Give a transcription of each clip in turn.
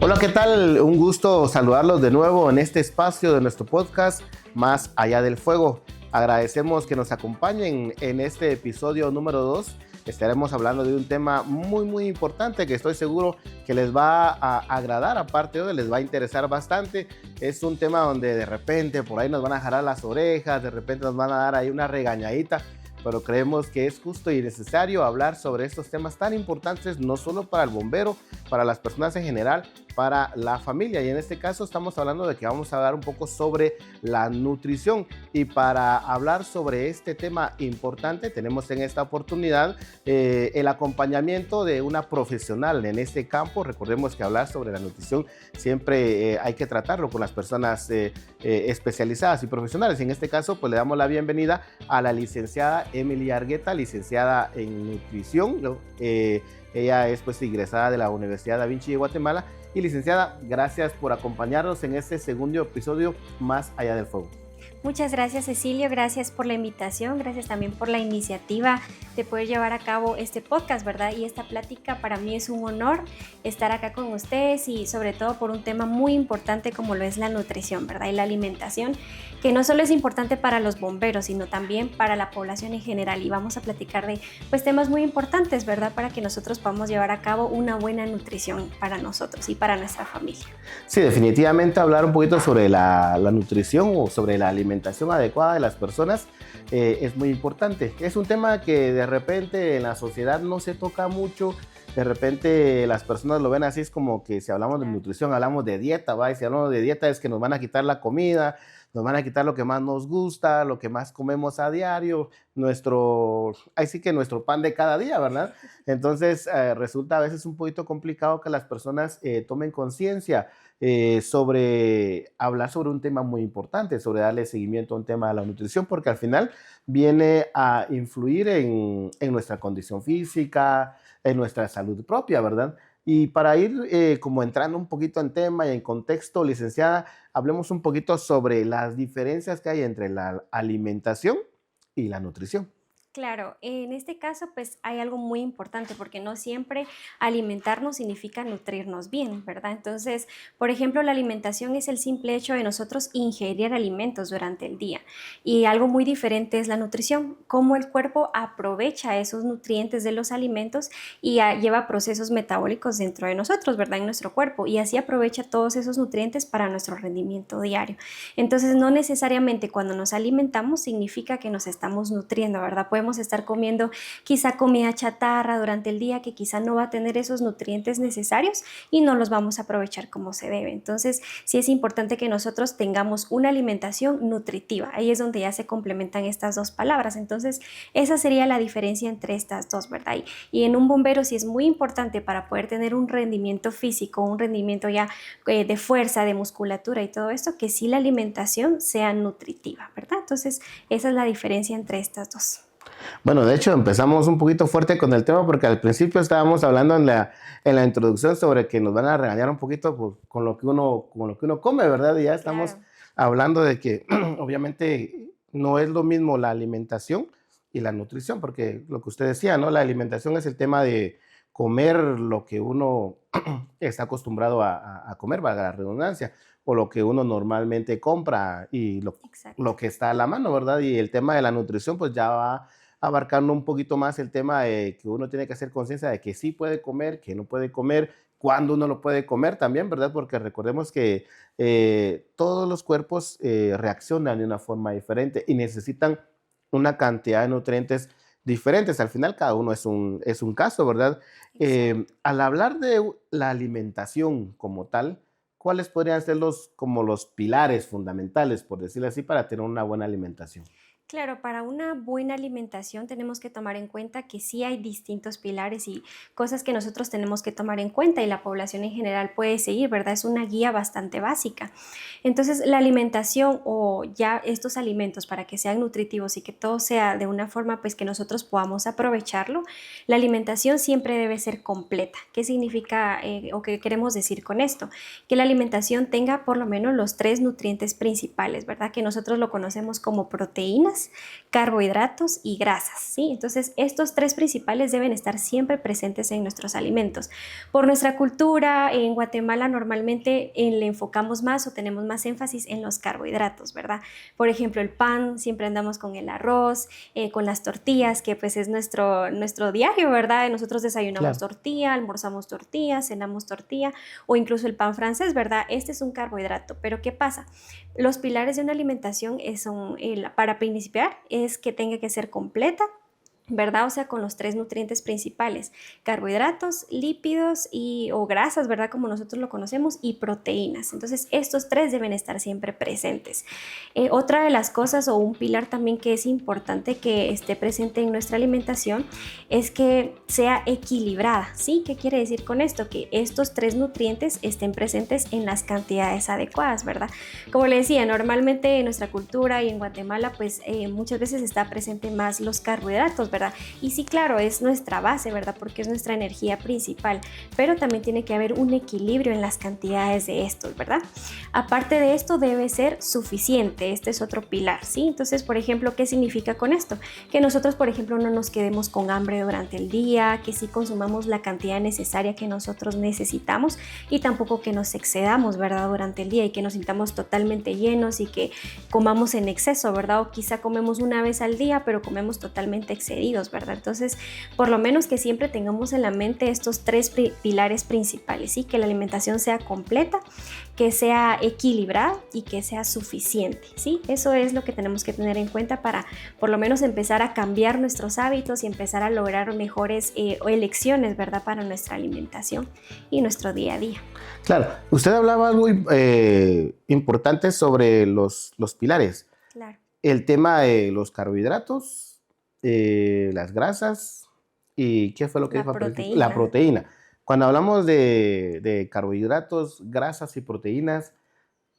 Hola, ¿qué tal? Un gusto saludarlos de nuevo en este espacio de nuestro podcast Más Allá del Fuego. Agradecemos que nos acompañen en este episodio número 2. Estaremos hablando de un tema muy importante que estoy seguro que les va a agradar, aparte de les va a interesar bastante. Es un tema donde de repente por ahí nos van a jalar las orejas, de repente nos van a dar ahí una regañadita, pero creemos que es justo y necesario hablar sobre estos temas tan importantes, no solo para el bombero, para las personas en general, para la familia. Y en este caso estamos hablando de que vamos a hablar un poco sobre la nutrición. Y para hablar sobre este tema importante, tenemos en esta oportunidad el acompañamiento de una profesional en este campo. Recordemos que hablar sobre la nutrición siempre hay que tratarlo con las personas especializadas y profesionales. En este caso, pues le damos la bienvenida a la licenciada Emily Argueta, licenciada en nutrición, ¿no? Ella es pues egresada de la Universidad Da Vinci de Guatemala. Y licenciada, gracias por acompañarnos en este segundo episodio Más Allá del Fuego. Muchas gracias, Cecilio, gracias por la invitación, gracias también por la iniciativa de poder llevar a cabo este podcast, ¿verdad? Y esta plática para mí es un honor estar acá con ustedes y sobre todo por un tema muy importante como lo es la nutrición, ¿verdad? Y la alimentación, que no solo es importante para los bomberos, sino también para la población en general. Y vamos a platicar de pues, temas muy importantes, ¿verdad? Para que nosotros podamos llevar a cabo una buena nutrición para nosotros y para nuestra familia. Sí, definitivamente hablar un poquito sobre la nutrición o sobre la alimentación adecuada de las personas es muy importante. Es un tema que de repente en la sociedad no se toca mucho. De repente las personas lo ven así, es como que si hablamos de nutrición, hablamos de dieta, ¿va? Y si hablamos de dieta es que nos van a quitar la comida, nos van a quitar lo que más nos gusta, lo que más comemos a diario, así que nuestro pan de cada día, ¿verdad? Entonces resulta a veces un poquito complicado que las personas tomen conciencia sobre hablar sobre un tema muy importante, sobre darle seguimiento a un tema de la nutrición, porque al final viene a influir en nuestra condición física, en nuestra salud propia, ¿verdad? Y para ir como entrando un poquito en tema y en contexto, licenciada, hablemos un poquito sobre las diferencias que hay entre la alimentación y la nutrición. Claro, en este caso pues hay algo muy importante porque no siempre alimentarnos significa nutrirnos bien, ¿verdad? Entonces, por ejemplo, la alimentación es el simple hecho de nosotros ingerir alimentos durante el día y algo muy diferente es la nutrición, cómo el cuerpo aprovecha esos nutrientes de los alimentos y lleva procesos metabólicos dentro de nosotros, ¿verdad? En nuestro cuerpo y así aprovecha todos esos nutrientes para nuestro rendimiento diario. Entonces, no necesariamente cuando nos alimentamos significa que nos estamos nutriendo, ¿verdad? Podemos estar comiendo quizá comida chatarra durante el día que quizá no va a tener esos nutrientes necesarios y no los vamos a aprovechar como se debe. Entonces, sí es importante que nosotros tengamos una alimentación nutritiva. Ahí es donde ya se complementan estas dos palabras. Entonces, esa sería la diferencia entre estas dos, ¿verdad? Y en un bombero sí es muy importante para poder tener un rendimiento físico, un rendimiento ya de fuerza, de musculatura y todo esto, que sí la alimentación sea nutritiva, ¿verdad? Entonces, esa es la diferencia entre estas dos. Bueno, de hecho empezamos un poquito fuerte con el tema porque al principio estábamos hablando en la introducción sobre que nos van a regañar un poquito pues, con lo que uno come, ¿verdad? Y ya estamos Claro. hablando de que obviamente no es lo mismo la alimentación y la nutrición, porque lo que usted decía, ¿no? La alimentación es el tema de comer lo que uno está acostumbrado a comer, valga la redundancia, o lo que uno normalmente compra y Exacto. lo que está a la mano, ¿verdad? Y el tema de la nutrición pues ya va abarcando un poquito más el tema de que uno tiene que hacer conciencia de que sí puede comer, que no puede comer, cuándo uno lo puede comer también, ¿verdad? Porque recordemos que todos los cuerpos reaccionan de una forma diferente y necesitan una cantidad de nutrientes diferentes. Al final cada uno es un caso, ¿verdad? Exacto. Al hablar de la alimentación como tal, ¿cuáles podrían ser como los pilares fundamentales, por decirlo así, para tener una buena alimentación? Claro, para una buena alimentación tenemos que tomar en cuenta que sí hay distintos pilares y cosas que nosotros tenemos que tomar en cuenta y la población en general puede seguir, ¿verdad? Es una guía bastante básica. Entonces, la alimentación o ya estos alimentos para que sean nutritivos y que todo sea de una forma pues que nosotros podamos aprovecharlo, la alimentación siempre debe ser completa. ¿Qué significa o qué queremos decir con esto? Que la alimentación tenga por lo menos los tres nutrientes principales, ¿verdad? Que nosotros lo conocemos como proteínas, proteínas, carbohidratos y grasas, ¿sí? Entonces, estos tres principales deben estar siempre presentes en nuestros alimentos. Por nuestra cultura, en Guatemala normalmente le enfocamos más o tenemos más énfasis en los carbohidratos, ¿verdad? Por ejemplo, el pan, siempre andamos con el arroz, con las tortillas, que pues es nuestro diario, ¿verdad? Nosotros desayunamos Claro. tortilla, almorzamos tortilla, cenamos tortilla o incluso el pan francés, ¿verdad? Este es un carbohidrato, pero ¿qué pasa? Los pilares de una alimentación para principiar es que tenga que ser completa, ¿verdad? O sea, con los tres nutrientes principales, carbohidratos, lípidos o grasas, ¿verdad? Como nosotros lo conocemos, y proteínas. Entonces, estos tres deben estar siempre presentes. Otra de las cosas o un pilar también que es importante que esté presente en nuestra alimentación es que sea equilibrada, ¿sí? ¿Qué quiere decir con esto? Que estos tres nutrientes estén presentes en las cantidades adecuadas, ¿verdad? Como le decía, normalmente en nuestra cultura y en Guatemala, pues muchas veces está presente más los carbohidratos, ¿verdad? Y sí, claro, es nuestra base, ¿verdad? Porque es nuestra energía principal, pero también tiene que haber un equilibrio en las cantidades de estos, ¿verdad? Aparte de esto, debe ser suficiente, este es otro pilar, ¿sí? Entonces, por ejemplo, ¿qué significa con esto? Que nosotros, por ejemplo, no nos quedemos con hambre durante el día, que sí consumamos la cantidad necesaria que nosotros necesitamos y tampoco que nos excedamos, ¿verdad? Durante el día y que nos sintamos totalmente llenos y que comamos en exceso, ¿verdad? O quizá comemos una vez al día, pero comemos totalmente excedidos, ¿verdad? Entonces, por lo menos que siempre tengamos en la mente estos tres pilares principales, ¿sí? Que la alimentación sea completa, que sea equilibrada y que sea suficiente, ¿sí? Eso es lo que tenemos que tener en cuenta para por lo menos empezar a cambiar nuestros hábitos y empezar a lograr mejores elecciones, ¿verdad? Para nuestra alimentación y nuestro día a día. Claro, usted hablaba algo importante sobre los pilares. Claro. El tema de los carbohidratos, las grasas y ¿qué fue lo que La dijo al principio? proteína. La proteína. Cuando hablamos de carbohidratos, grasas y proteínas,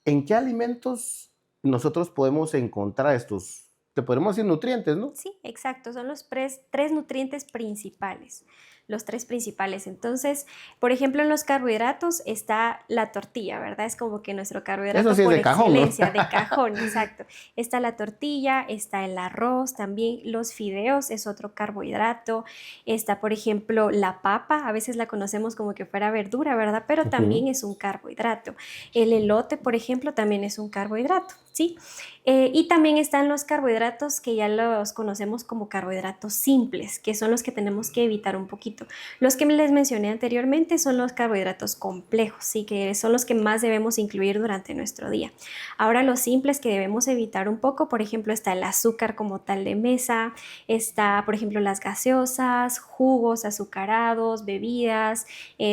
¿en qué alimentos nosotros podemos encontrar estos, te podemos decir nutrientes, ¿no? Sí, exacto, son los tres nutrientes principales, los tres principales. Entonces, por ejemplo, en los carbohidratos está la tortilla, ¿verdad? Es como que nuestro Eso carbohidrato sí es por de cajón, ¿no? excelencia, de cajón, exacto. Está la tortilla, está el arroz, también los fideos es otro carbohidrato. Está, por ejemplo, la papa, a veces la conocemos como que fuera verdura, ¿verdad? Pero también es un carbohidrato. El elote, por ejemplo, también es un carbohidrato, ¿sí? Y también están los carbohidratos que ya los conocemos como carbohidratos simples, que son los que tenemos que evitar un poquito. Los que les mencioné anteriormente son los carbohidratos complejos, ¿sí? Que son los que más debemos incluir durante nuestro día. Ahora los simples que debemos evitar un poco, por ejemplo, está el azúcar como tal de mesa, está, por ejemplo, las gaseosas, jugos azucarados, bebidas,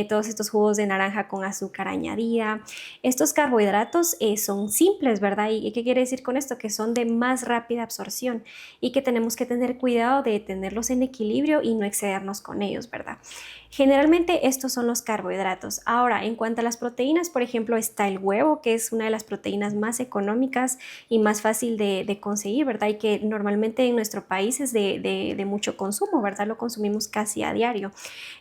todos estos jugos de naranja con azúcar añadida. Estos carbohidratos son simples, ¿verdad? ¿Y qué quiere decir con esto? Que son de más rápida absorción y que tenemos que tener cuidado de tenerlos en equilibrio y no excedernos con ellos, ¿verdad? Generalmente estos son los carbohidratos. Ahora, en cuanto a las proteínas, por ejemplo, está el huevo, que es una de las proteínas más económicas y más fácil de conseguir, ¿verdad? Y que normalmente en nuestro país es de mucho consumo, ¿verdad? Lo consumimos casi a diario.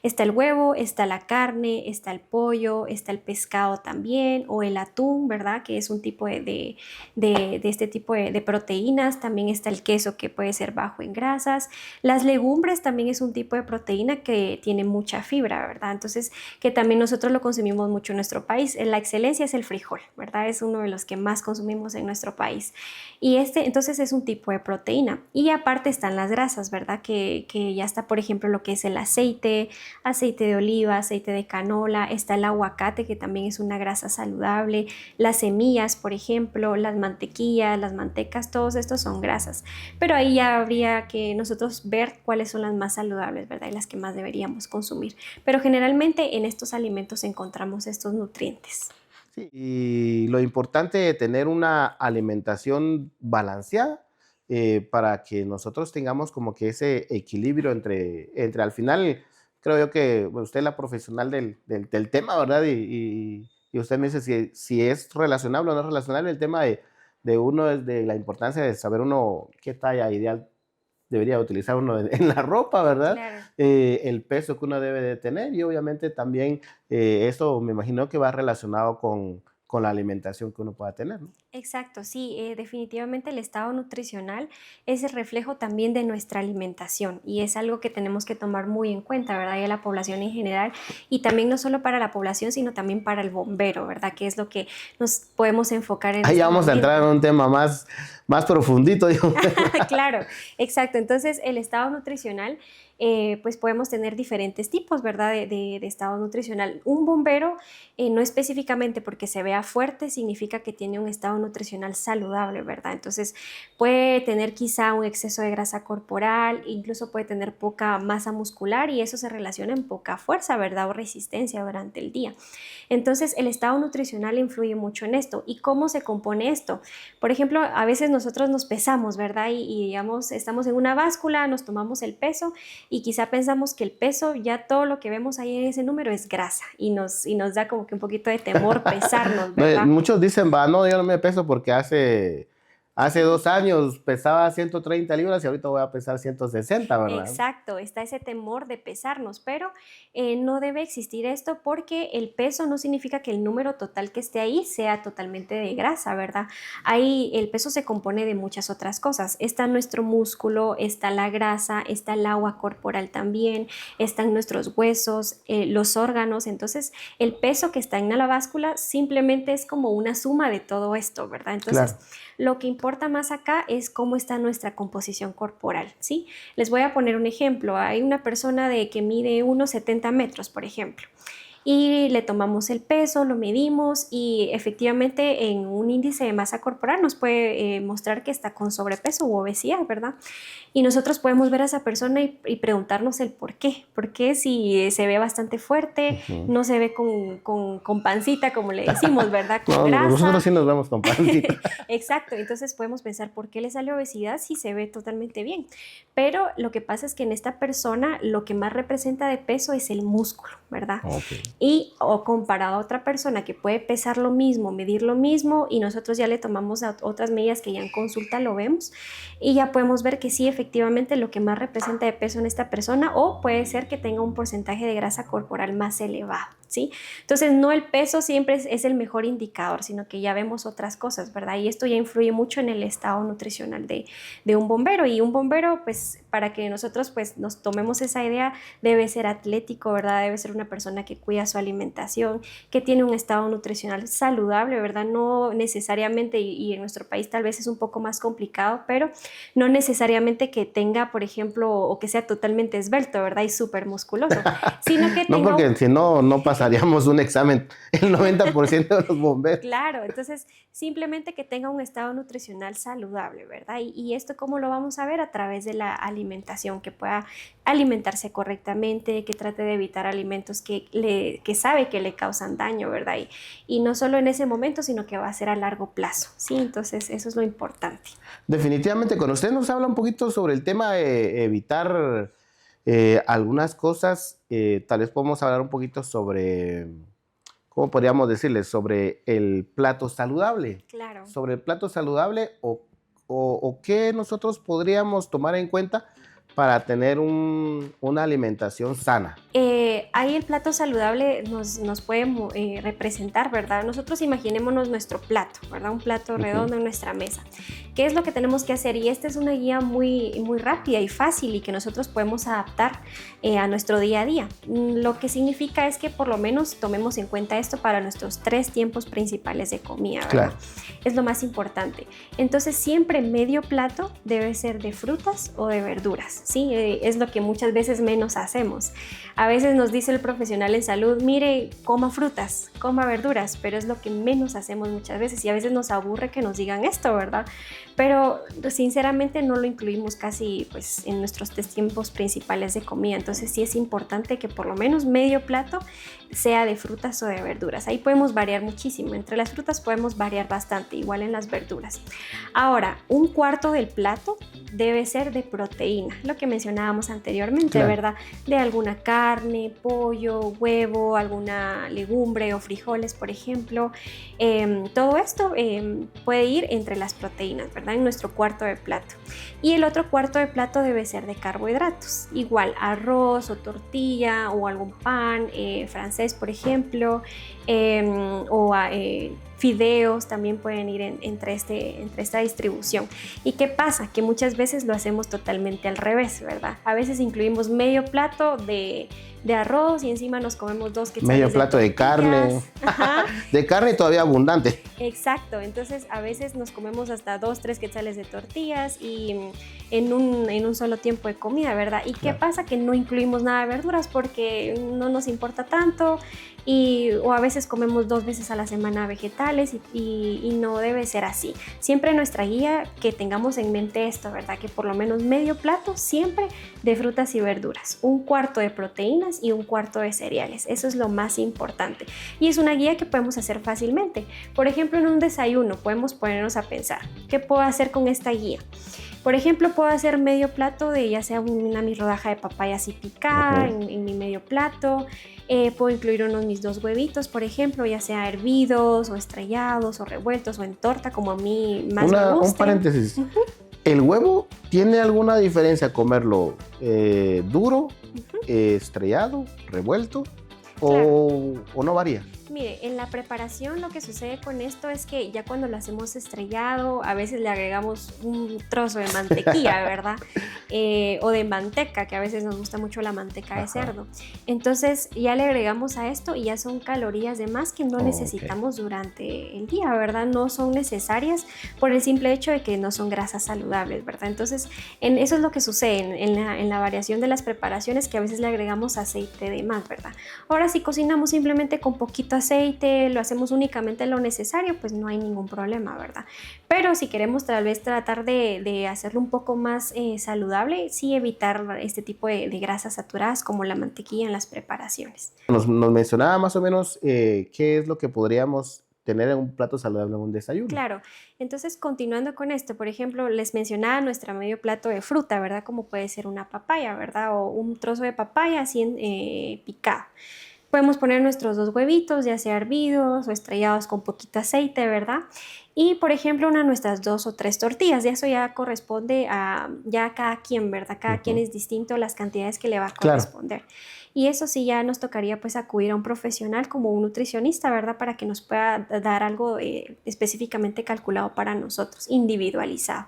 Está el huevo, está la carne, está el pollo, está el pescado también, o el atún, ¿verdad? Que es un tipo de este tipo de proteínas. También está el queso, que puede ser bajo en grasas. Las legumbres también es un tipo de proteína que tiene mucha fibra, ¿verdad? Entonces, que también nosotros lo consumimos mucho en nuestro país. La excelencia es el frijol, ¿verdad? Es uno de los que más consumimos en nuestro país. Y entonces, es un tipo de proteína. Y aparte están las grasas, ¿verdad? Que ya está, por ejemplo, lo que es el aceite, aceite de oliva, aceite de canola, está el aguacate, que también es una grasa saludable, las semillas, por ejemplo, las mantequillas, las mantecas, todos estos son grasas. Pero ahí ya habría que nosotros ver cuáles son las más saludables, ¿verdad? Y las que más deberíamos consumir. Pero generalmente en estos alimentos encontramos estos nutrientes. Sí, y lo importante de tener una alimentación balanceada para que nosotros tengamos como que ese equilibrio entre al final, creo yo que bueno, usted es la profesional del tema, ¿verdad? Y usted me dice si es relacionable o no es relacionable el tema de uno, es de la importancia de saber uno qué talla ideal debería utilizar uno en la ropa, ¿verdad? Claro. El peso que uno debe de tener y obviamente también eso me imagino que va relacionado con la alimentación que uno pueda tener, ¿no? Exacto, sí, definitivamente el estado nutricional es el reflejo también de nuestra alimentación y es algo que tenemos que tomar muy en cuenta, ¿verdad? Y a la población en general y también no solo para la población, sino también para el bombero, ¿verdad? Que es lo que nos podemos enfocar en Ahí este vamos a entrar en momento. un tema más profundito, digo. Claro, exacto. Entonces, el estado nutricional, pues podemos tener diferentes tipos, ¿verdad? De estado nutricional. Un bombero, no específicamente porque se vea fuerte, significa que tiene un estado nutricional saludable, ¿verdad? Entonces, puede tener quizá un exceso de grasa corporal, incluso puede tener poca masa muscular y eso se relaciona en poca fuerza, ¿verdad? O resistencia durante el día. Entonces, el estado nutricional influye mucho en esto. ¿Y cómo se compone esto? Por ejemplo, a veces nosotros nos pesamos, ¿verdad? Y digamos, estamos en una báscula, nos tomamos el peso y quizá pensamos que el peso, ya todo lo que vemos ahí en ese número es grasa y nos da como que un poquito de temor pesarnos, No, ¿verdad? muchos dicen, va, no, yo no me peso porque hace 2 años pesaba 130 libras y ahorita voy a pesar 160, ¿verdad? Exacto, está ese temor de pesarnos, pero no debe existir esto porque el peso no significa que el número total que esté ahí sea totalmente de grasa, ¿verdad? Ahí el peso se compone de muchas otras cosas. Está nuestro músculo, está la grasa, está el agua corporal también, están nuestros huesos, los órganos. Entonces, el peso que está en la báscula simplemente es como una suma de todo esto, ¿verdad? Entonces, Claro. lo que importa más acá es cómo está nuestra composición corporal, ¿sí? Les voy a poner un ejemplo. Hay una persona que mide unos 70 metros, por ejemplo, y le tomamos el peso, lo medimos y efectivamente en un índice de masa corporal nos puede mostrar que está con sobrepeso u obesidad, ¿verdad? Y nosotros podemos ver a esa persona y preguntarnos el por qué. ¿Por qué si se ve bastante fuerte, Ujú. no se ve con pancita, como le decimos, ¿verdad? Con No, nosotros grasa. sí nos vemos con pancita. Exacto, entonces podemos pensar por qué le sale obesidad si se ve totalmente bien. Pero lo que pasa es que en esta persona lo que más representa de peso es el músculo, ¿verdad? Ok. Y o comparado a otra persona que puede pesar lo mismo, medir lo mismo y nosotros ya le tomamos otras medidas que ya en consulta lo vemos y ya podemos ver que sí, efectivamente lo que más representa de peso en esta persona o puede ser que tenga un porcentaje de grasa corporal más elevado, ¿sí? Entonces no el peso siempre es el mejor indicador, sino que ya vemos otras cosas, ¿verdad? Y esto ya influye mucho en el estado nutricional de un bombero y un bombero, pues para que nosotros pues nos tomemos esa idea, debe ser atlético, ¿verdad? Debe ser una persona que cuida su alimentación, que tiene un estado nutricional saludable, ¿verdad? No necesariamente, y en nuestro país tal vez es un poco más complicado, pero no necesariamente que tenga, por ejemplo, o que sea totalmente esbelto, ¿verdad? Y súper musculoso, sino que No, tenga porque si no, no pasaríamos un examen el 90% de los bomberos. claro, entonces simplemente que tenga un estado nutricional saludable, ¿verdad? Y esto cómo lo vamos a ver a través de la alimentación, que pueda alimentarse correctamente, que trate de evitar alimentos que sabe que le causan daño, ¿verdad? Y no solo en ese momento, sino que va a ser a largo plazo, ¿sí? Entonces eso es lo importante. Definitivamente, con usted nos habla un poquito sobre el tema de evitar algunas cosas. Tal vez podemos hablar un poquito sobre, ¿cómo podríamos decirles? Sobre el plato saludable. Claro. Sobre el plato saludable o qué nosotros podríamos tomar en cuenta para tener una alimentación sana. Ahí el plato saludable nos puede representar, ¿verdad? Nosotros imaginémonos nuestro plato, ¿verdad? Un plato Ujú. redondo en nuestra mesa. ¿Qué es lo que tenemos que hacer? Y esta es una guía muy, muy rápida y fácil y que nosotros podemos adaptar a nuestro día a día. Lo que significa es que por lo menos tomemos en cuenta esto para nuestros 3 tiempos principales de comida, ¿verdad? Claro. Es lo más importante. Entonces siempre medio plato debe ser de frutas o de verduras, ¿sí? Es lo que muchas veces menos hacemos. A veces nos dice el profesional en salud, mire, coma frutas, coma verduras, pero es lo que menos hacemos muchas veces y a veces nos aburre que nos digan esto, ¿verdad? Pero sinceramente no lo incluimos casi pues, en nuestros 3 tiempos principales de comida, entonces sí es importante que por lo menos medio plato sea de frutas o de verduras. Ahí podemos variar muchísimo, entre las frutas podemos variar bastante, igual en las verduras. Ahora, un cuarto del plato debe ser de proteína, lo que mencionábamos anteriormente, Claro. ¿verdad? De alguna carne, pollo, huevo, alguna legumbre o frijoles, por ejemplo. Todo esto puede ir entre las proteínas, ¿verdad? En nuestro cuarto de plato. Y el otro cuarto de plato debe ser de carbohidratos, igual arroz o tortilla o algún pan francés, por ejemplo, o fideos también pueden ir entre esta distribución. ¿Y qué pasa? Que muchas veces lo hacemos totalmente al revés, ¿verdad? A veces incluimos medio plato de arroz y encima nos comemos 2 quetzales medio plato de carne. Ajá. De carne todavía abundante. Exacto, entonces a veces nos comemos hasta 2, 3 quetzales de tortillas y en un solo tiempo de comida, ¿verdad? ¿Y qué pasa? Que no incluimos nada de verduras porque no nos importa tanto o a veces comemos 2 veces a la semana vegetales y no debe ser así. Siempre en nuestra guía que tengamos en mente esto, ¿verdad? Que por lo menos medio plato siempre de frutas y verduras, 1/4 de proteínas y 1/4 de cereales. Eso es lo más importante. Y es una guía que podemos hacer fácilmente. Por ejemplo, en un desayuno podemos ponernos a pensar, ¿qué puedo hacer con esta guía? Por ejemplo, puedo hacer medio plato de ya sea mi rodaja de papaya así picada en mi medio plato. Puedo incluir mis 2 huevitos, por ejemplo, ya sea hervidos o estrellados o revueltos o en torta, como a mí más me guste. Un paréntesis. ¿El huevo tiene alguna diferencia comerlo duro, estrellado, revuelto o no varía? Mire, en la preparación lo que sucede con esto es que ya cuando lo hacemos estrellado, a veces le agregamos un trozo de mantequilla, ¿verdad? O de manteca, que a veces nos gusta mucho la manteca de cerdo. Entonces ya le agregamos a esto y ya son calorías de más que no necesitamos durante el día, ¿verdad? No son necesarias por el simple hecho de que no son grasas saludables, ¿verdad? Entonces eso es lo que sucede en la variación de las preparaciones, que a veces le agregamos aceite de más, ¿verdad? Ahora si cocinamos simplemente con poquito aceite, lo hacemos únicamente lo necesario, pues no hay ningún problema, ¿verdad? Pero si queremos tal vez tratar de hacerlo un poco más saludable, sí evitar este tipo de grasas saturadas como la mantequilla en las preparaciones. Nos mencionaba más o menos qué es lo que podríamos tener en un plato saludable en un desayuno. Claro, entonces continuando con esto, por ejemplo, les mencionaba nuestro medio plato de fruta, ¿verdad? Como puede ser una papaya, ¿verdad? O un trozo de papaya así picado. Podemos poner nuestros 2 huevitos, ya sea hervidos o estrellados con poquito aceite, ¿verdad? Y, por ejemplo, nuestras 2 o 3 tortillas. Y eso ya corresponde a cada quien, ¿verdad? Cada quien es distinto las cantidades que le va a corresponder. Claro. Y eso sí ya nos tocaría pues acudir a un profesional como un nutricionista, ¿verdad? Para que nos pueda dar algo específicamente calculado para nosotros, individualizado.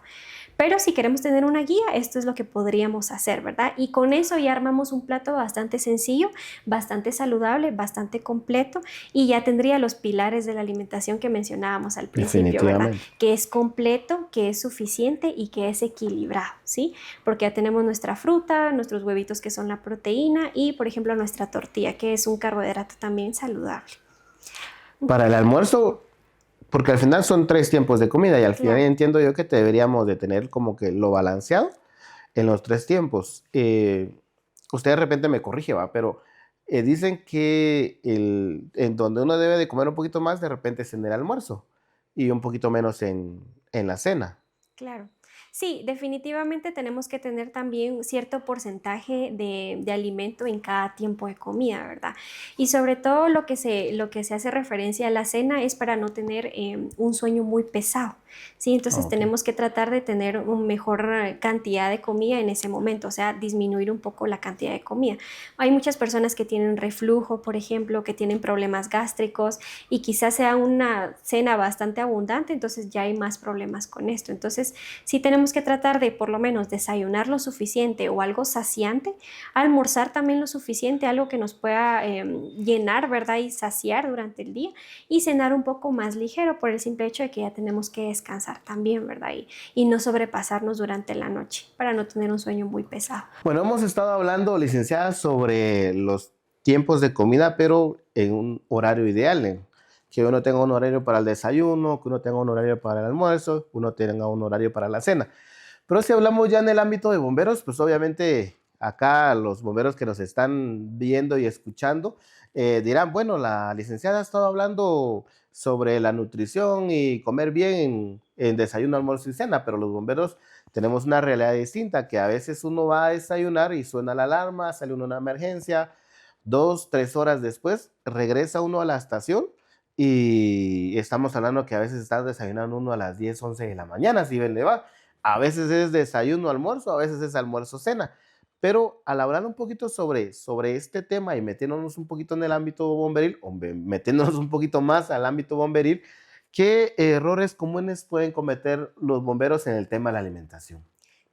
Pero si queremos tener una guía, esto es lo que podríamos hacer, ¿verdad? Y con eso ya armamos un plato bastante sencillo, bastante saludable, bastante completo y ya tendría los pilares de la alimentación que mencionábamos al principio, ¿verdad? Que es completo, que es suficiente y que es equilibrado, ¿sí? Porque ya tenemos nuestra fruta, nuestros huevitos que son la proteína y, por ejemplo, nuestra tortilla, que es un carbohidrato también saludable. Para el almuerzo, porque al final son 3 tiempos de comida y al final entiendo yo que deberíamos de tener como que lo balanceado en los 3 tiempos. Usted de repente me corrige, ¿va? Pero dicen que en donde uno debe de comer un poquito más de repente es en el almuerzo y un poquito menos en la cena. Claro. Sí, definitivamente tenemos que tener también cierto porcentaje de alimento en cada tiempo de comida, ¿verdad? Y sobre todo lo que se hace referencia a la cena es para no tener un sueño muy pesado, ¿sí? Entonces tenemos que tratar de tener una mejor cantidad de comida en ese momento, o sea, disminuir un poco la cantidad de comida. Hay muchas personas que tienen reflujo, por ejemplo, que tienen problemas gástricos y quizás sea una cena bastante abundante, entonces ya hay más problemas con esto. Entonces, sí tenemos que tratar de por lo menos desayunar lo suficiente o algo saciante, almorzar también lo suficiente, algo que nos pueda llenar, ¿verdad? Y saciar durante el día y cenar un poco más ligero por el simple hecho de que ya tenemos que descansar también, ¿verdad? Y no sobrepasarnos durante la noche para no tener un sueño muy pesado. Bueno, hemos estado hablando, licenciada, sobre los tiempos de comida, pero en un horario ideal, que uno tenga un horario para el desayuno, que uno tenga un horario para el almuerzo, que uno tenga un horario para la cena. Pero si hablamos ya en el ámbito de bomberos, pues obviamente acá los bomberos que nos están viendo y escuchando dirán, bueno, la licenciada ha estado hablando sobre la nutrición y comer bien en desayuno, almuerzo y cena, pero los bomberos tenemos una realidad distinta, que a veces uno va a desayunar y suena la alarma, sale uno a una emergencia, 2, 3 horas después regresa uno a la estación y estamos hablando que a veces está desayunando uno a las 10, 11 de la mañana, si bien le va. A veces es desayuno, almuerzo, a veces es almuerzo, cena. Pero al hablar un poquito sobre este tema y metiéndonos un poquito en el ámbito bomberil, o metiéndonos un poquito más al ámbito bomberil, ¿Qué errores comunes pueden cometer los bomberos en el tema de la alimentación?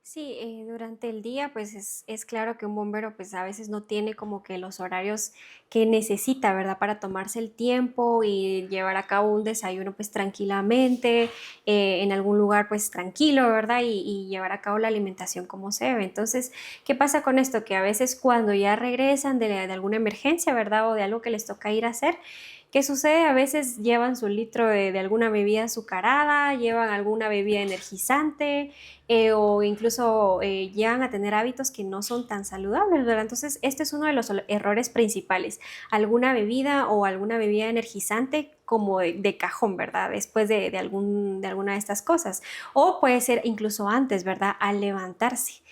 Sí, durante el día, pues es claro que un bombero pues a veces no tiene como que los horarios que necesita, ¿verdad? Para tomarse el tiempo y llevar a cabo un desayuno pues tranquilamente, en algún lugar pues tranquilo, ¿verdad? Y llevar a cabo la alimentación como se debe. Entonces, ¿qué pasa con esto? Que a veces cuando ya regresan de alguna emergencia, ¿verdad? O de algo que les toca ir a hacer, ¿qué sucede? A veces llevan su litro de alguna bebida azucarada, llevan alguna bebida energizante, o incluso llegan a tener hábitos que no son tan saludables, ¿verdad? Entonces, este es uno de los errores principales. Alguna bebida o alguna bebida energizante como de cajón, ¿verdad? Después de alguna de estas cosas. O puede ser incluso antes, ¿verdad? Al levantarse.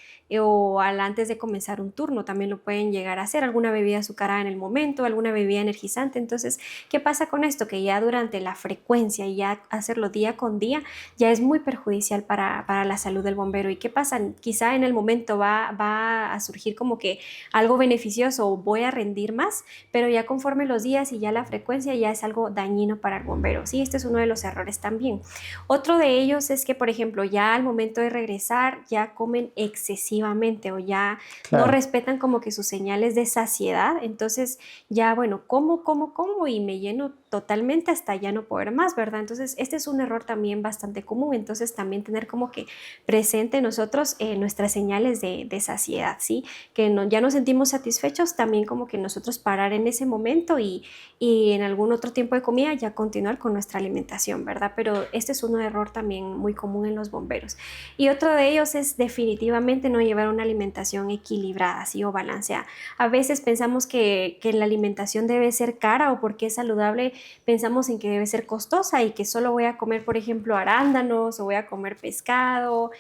O al antes de comenzar un turno también lo pueden llegar a hacer, alguna bebida azucarada en el momento, alguna bebida energizante. Entonces, ¿qué pasa con esto? Que ya durante la frecuencia y ya hacerlo día con día, ya es muy perjudicial para la salud del bombero. ¿Y qué pasa? Quizá en el momento va a surgir como que algo beneficioso o voy a rendir más, pero ya conforme los días y ya la frecuencia ya es algo dañino para el bombero. Sí, este es uno de los errores también. Otro de ellos es que, por ejemplo, ya al momento de regresar ya comen excesivamente o ya no Claro. respetan como que sus señales de saciedad. Entonces ya, bueno, como y me lleno totalmente hasta ya no poder más, ¿verdad? Entonces, este es un error también bastante común. Entonces, también tener como que presente nosotros nuestras señales de saciedad, ¿sí? Que no, ya nos sentimos satisfechos, también como que nosotros parar en ese momento y en algún otro tiempo de comida ya continuar con nuestra alimentación, ¿verdad? Pero este es un error también muy común en los bomberos. Y otro de ellos es definitivamente no llevar una alimentación equilibrada, ¿sí? O balanceada. A veces pensamos que la alimentación debe ser cara o porque es saludable, pensamos en que debe ser costosa y que solo voy a comer, por ejemplo, arándanos o voy a comer pescado,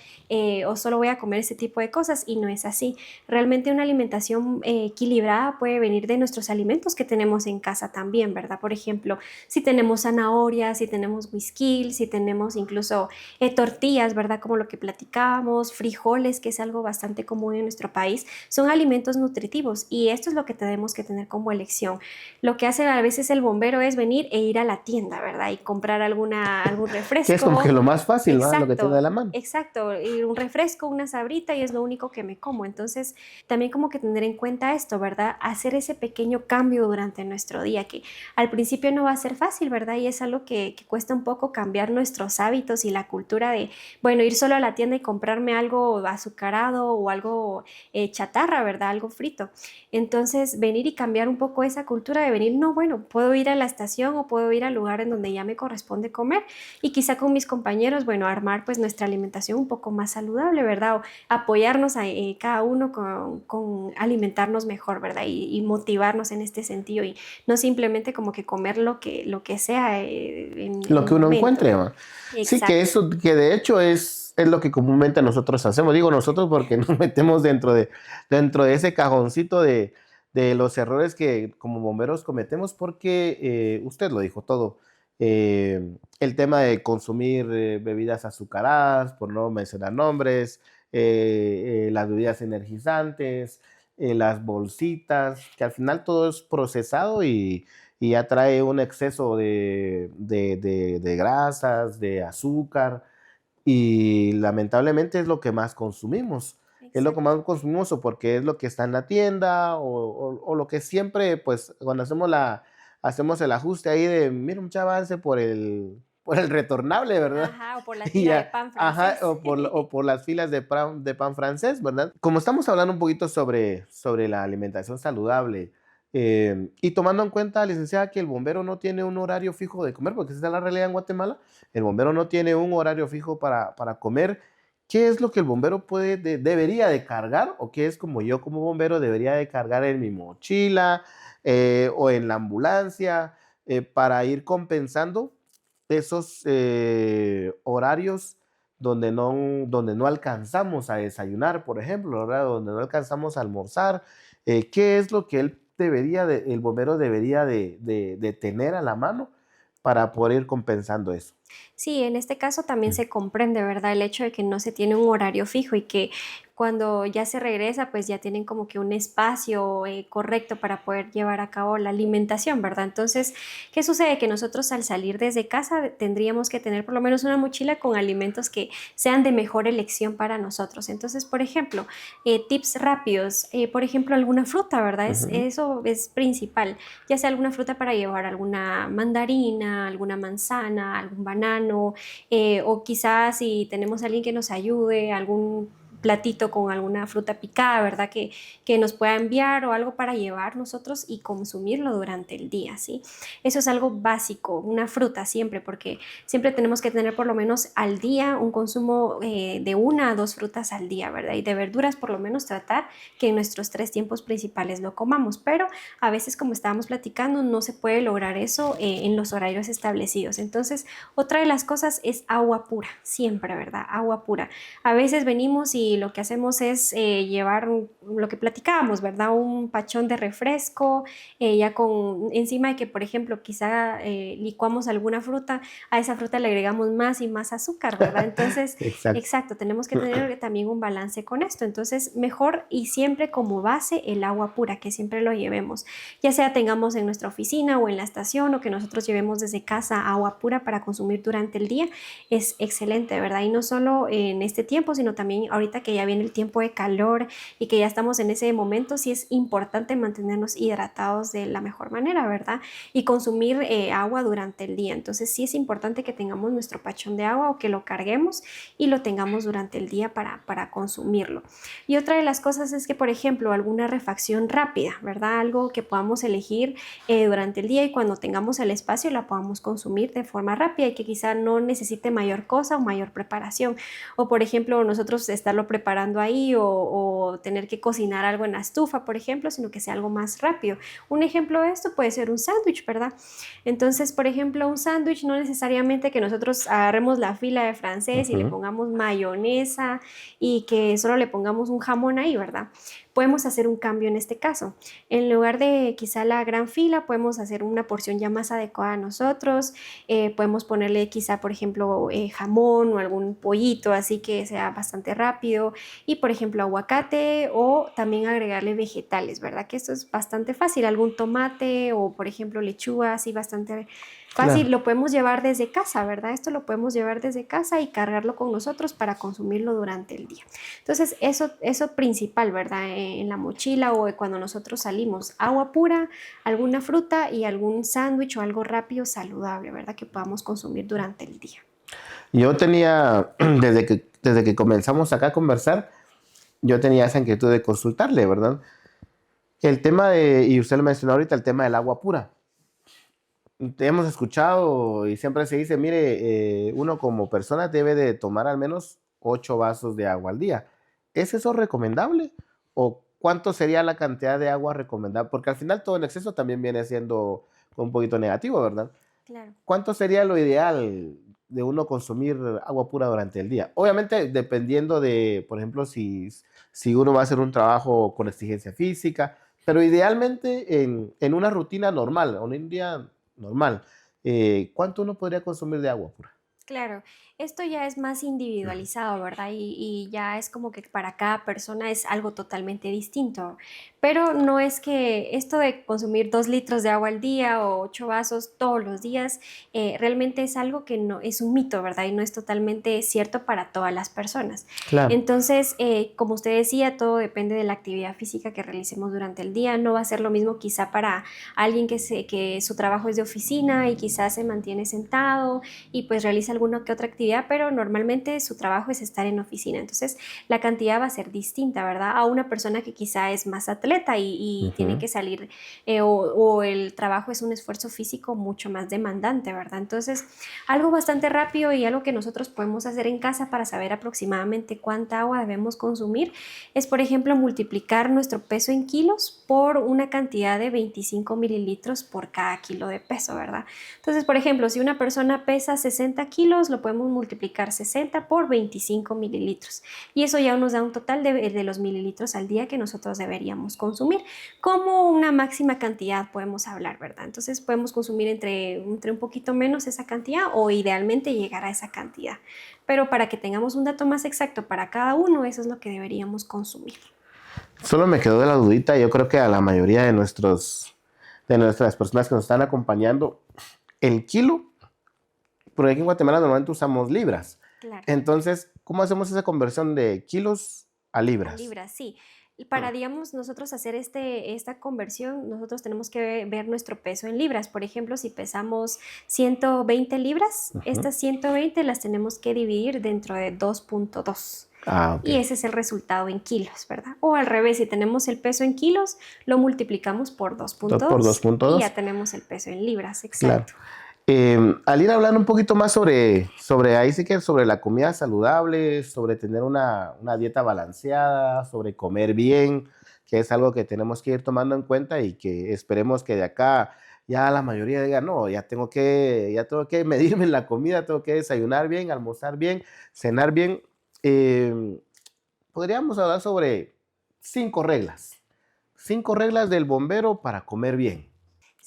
o solo voy a comer ese tipo de cosas y no es así. Realmente una alimentación equilibrada puede venir de nuestros alimentos que tenemos en casa también, ¿verdad? Por ejemplo, si tenemos zanahorias, si tenemos whisky, si tenemos incluso tortillas, ¿verdad? Como lo que platicábamos, frijoles, que es algo bastante común en nuestro país, son alimentos nutritivos y esto es lo que tenemos que tener como elección. Lo que hace a veces el bombero es venir e ir a la tienda, ¿verdad? Y comprar algún Que es como que refresco. lo más fácil, ¿no? Lo que tiene de Exacto, la mano. exacto. Y un refresco, una sabrita y es lo único que me como. Entonces, también como que tener en cuenta esto, ¿verdad? Hacer ese pequeño cambio durante nuestro día, que al principio no va a ser fácil, ¿verdad? Y es algo que cuesta un poco cambiar nuestros hábitos y la cultura de, bueno, ir solo a la tienda y comprarme algo azucarado o algo chatarra, ¿verdad? Algo frito. Entonces, venir y cambiar un poco esa cultura de venir, no, bueno, puedo ir a la estación o puedo ir al lugar en donde ya me corresponde comer y quizá con mis compañeros, bueno, armar pues nuestra alimentación un poco más saludable, ¿verdad? O apoyarnos a cada uno con alimentarnos mejor, ¿verdad? Y motivarnos en este sentido y no simplemente como que comer lo que sea en Lo el que uno momento. encuentre, ¿va? Sí, que Exacto. eso, que de hecho es lo que comúnmente nosotros hacemos. Digo nosotros porque nos metemos dentro de ese cajoncito de los errores que como bomberos cometemos, porque usted lo dijo todo. El tema de consumir bebidas azucaradas, por no mencionar nombres, las bebidas energizantes, las bolsitas, que al final todo es procesado y ya trae un exceso de grasas, de azúcar, y lamentablemente es lo que más consumimos. Es lo que Exacto. más consumimos o porque es lo que está en la tienda o lo que siempre, pues, cuando hacemos el ajuste ahí de, mira, mucha avance por el retornable, ¿verdad? Ajá, o por la Y tira de ya, pan ajá, francés. o por las filas de pan francés, ¿verdad? Como estamos hablando un poquito sobre la alimentación saludable, y tomando en cuenta, licenciada, que el bombero no tiene un horario fijo de comer, porque esa es la realidad en Guatemala, el bombero no tiene un horario fijo para comer. ¿Qué es lo que el bombero debería de cargar o qué es como yo como bombero debería de cargar en mi mochila o en la ambulancia para ir compensando esos horarios donde no alcanzamos a desayunar, por ejemplo, ¿verdad? Donde no alcanzamos a almorzar? ¿Qué es lo que el bombero debería de tener a la mano para poder ir compensando eso? Sí, en este caso también se comprende, ¿verdad? El hecho de que no se tiene un horario fijo y que cuando ya se regresa, pues ya tienen como que un espacio correcto para poder llevar a cabo la alimentación, ¿verdad? Entonces, ¿qué sucede? Que nosotros al salir desde casa tendríamos que tener por lo menos una mochila con alimentos que sean de mejor elección para nosotros. Entonces, por ejemplo, tips rápidos, por ejemplo, alguna fruta, ¿verdad? Ujú. Eso es principal, ya sea alguna fruta para llevar alguna mandarina, alguna manzana, algún banano, o quizás si tenemos a alguien que nos ayude, algún platito con alguna fruta picada, ¿verdad? Que nos pueda enviar o algo para llevar nosotros y consumirlo durante el día, ¿sí? Eso es algo básico, una fruta siempre, porque siempre tenemos que tener por lo menos al día un consumo de 1 a 2 frutas al día, ¿verdad? Y de verduras por lo menos tratar que en nuestros 3 tiempos principales lo comamos, pero a veces como estábamos platicando no se puede lograr eso en los horarios establecidos. Entonces, otra de las cosas es agua pura, siempre, ¿verdad? Agua pura. A veces venimos y lo que hacemos es llevar lo que platicábamos, ¿verdad? Un pachón de refresco, ya con encima de que, por ejemplo, quizá licuamos alguna fruta, a esa fruta le agregamos más y más azúcar, ¿verdad? Entonces, Exacto. exacto, tenemos que tener también un balance con esto. Entonces, mejor y siempre como base el agua pura, que siempre lo llevemos, ya sea tengamos en nuestra oficina o en la estación o que nosotros llevemos desde casa agua pura para consumir durante el día, es excelente, ¿verdad? Y no solo en este tiempo, sino también ahorita que ya viene el tiempo de calor y que ya estamos en ese momento, sí es importante mantenernos hidratados de la mejor manera, ¿verdad? Y consumir agua durante el día. Entonces sí es importante que tengamos nuestro pachón de agua o que lo carguemos y lo tengamos durante el día para consumirlo. Y otra de las cosas es que, por ejemplo, alguna refacción rápida, ¿verdad? Algo que podamos elegir durante el día y cuando tengamos el espacio la podamos consumir de forma rápida y que quizá no necesite mayor cosa o mayor preparación. O por ejemplo, nosotros estarlo preparando ahí o tener que cocinar algo en la estufa, por ejemplo, sino que sea algo más rápido. Un ejemplo de esto puede ser un sándwich, ¿verdad? Entonces, por ejemplo, un sándwich no necesariamente que nosotros agarremos la fila de francés y le Ujú. pongamos mayonesa y que solo le pongamos un jamón ahí, ¿verdad? Podemos hacer un cambio en este caso. En lugar de quizá la gran fila, podemos hacer una porción ya más adecuada a nosotros. Podemos ponerle quizá, por ejemplo, jamón o algún pollito, así que sea bastante rápido. Y, por ejemplo, aguacate o también agregarle vegetales, ¿verdad? Que esto es bastante fácil. Algún tomate o, por ejemplo, lechuga, así bastante fácil. Claro. Lo podemos llevar desde casa, ¿verdad? Esto lo podemos llevar desde casa y cargarlo con nosotros para consumirlo durante el día. Entonces, eso principal, ¿verdad? En la mochila o cuando nosotros salimos, agua pura, alguna fruta y algún sándwich o algo rápido, saludable, ¿verdad? Que podamos consumir durante el día. Yo tenía, desde que comenzamos acá a conversar, yo tenía esa inquietud de consultarle, ¿verdad? El tema y usted lo mencionó ahorita, el tema del agua pura. Hemos escuchado y siempre se dice, mire, uno como persona debe de tomar al menos 8 vasos de agua al día. ¿Es eso recomendable? ¿O cuánto sería la cantidad de agua recomendable? Porque al final todo en exceso también viene siendo un poquito negativo, ¿verdad? Claro. ¿Cuánto sería lo ideal de uno consumir agua pura durante el día? Obviamente dependiendo de, por ejemplo, si uno va a hacer un trabajo con exigencia física, pero idealmente en una rutina normal, en un día normal, ¿cuánto uno podría consumir de agua pura? Claro, esto ya es más individualizado, ¿verdad? Y ya es como que para cada persona es algo totalmente distinto. Pero no es que esto de consumir 2 litros de agua al día o 8 vasos todos los días, realmente es algo que no es un mito, ¿verdad? Y no es totalmente cierto para todas las personas. Claro. Entonces, como usted decía, todo depende de la actividad física que realicemos durante el día. No va a ser lo mismo quizá para alguien que su trabajo es de oficina y quizás se mantiene sentado y pues realiza alguna que otra actividad, pero normalmente su trabajo es estar en oficina. Entonces, la cantidad va a ser distinta, ¿verdad? A una persona que quizá es más atleta y tiene Ujú. que salir o el trabajo es un esfuerzo físico mucho más demandante, ¿verdad? Entonces, algo bastante rápido y algo que nosotros podemos hacer en casa para saber aproximadamente cuánta agua debemos consumir es, por ejemplo, multiplicar nuestro peso en kilos por una cantidad de 25 mililitros por cada kilo de peso, ¿verdad? Entonces, por ejemplo, si una persona pesa 60 kilos, kilos, lo podemos multiplicar 60 por 25 mililitros. Y eso ya nos da un total de los mililitros al día que nosotros deberíamos consumir. Como una máxima cantidad podemos hablar, ¿verdad? Entonces podemos consumir entre un poquito menos esa cantidad o idealmente llegar a esa cantidad. Pero para que tengamos un dato más exacto para cada uno, eso es lo que deberíamos consumir. Solo me quedó de la dudita, yo creo que a la mayoría de nuestras personas que nos están acompañando, el kilo, porque aquí en Guatemala normalmente usamos libras. Claro. Entonces, ¿cómo hacemos esa conversión de kilos a libras? A libras, sí. Y para, digamos, nosotros hacer esta conversión, nosotros tenemos que ver nuestro peso en libras. Por ejemplo, si pesamos 120 libras, estas 120 las tenemos que dividir dentro de 2.2. Y ese es el resultado en kilos, ¿verdad? O al revés, si tenemos el peso en kilos, lo multiplicamos por 2.2 y ya tenemos el peso en libras, exacto. Claro. Al ir hablando un poquito más sobre ahí sí que sobre la comida saludable, sobre tener una dieta balanceada, sobre comer bien, que es algo que tenemos que ir tomando en cuenta y que esperemos que de acá ya la mayoría diga, no, ya tengo que medirme en la comida, tengo que desayunar bien, almorzar bien, cenar bien. Podríamos hablar sobre 5 reglas. 5 reglas del bombero para comer bien.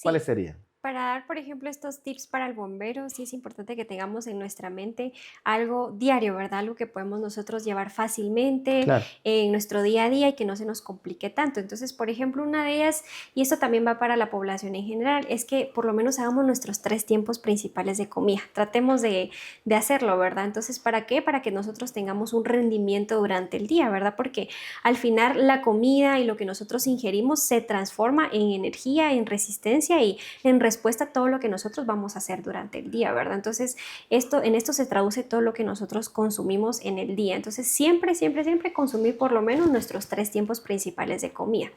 ¿Cuáles serían? Para dar, por ejemplo, estos tips para el bombero, sí es importante que tengamos en nuestra mente algo diario, ¿verdad? Algo que podemos nosotros llevar fácilmente en nuestro día a día y que no se nos complique tanto. Entonces, por ejemplo, una de ellas, y esto también va para la población en general, es que por lo menos hagamos nuestros 3 tiempos principales de comida. Tratemos de hacerlo, ¿verdad? Entonces, ¿para qué? Para que nosotros tengamos un rendimiento durante el día, ¿verdad? Porque al final la comida y lo que nosotros ingerimos se transforma en energía, en resistencia y en respuesta a todo lo que nosotros vamos a hacer durante el día, ¿verdad? Entonces, en esto se traduce todo lo que nosotros consumimos en el día. Entonces, siempre consumir por lo menos nuestros 3 tiempos principales de comida.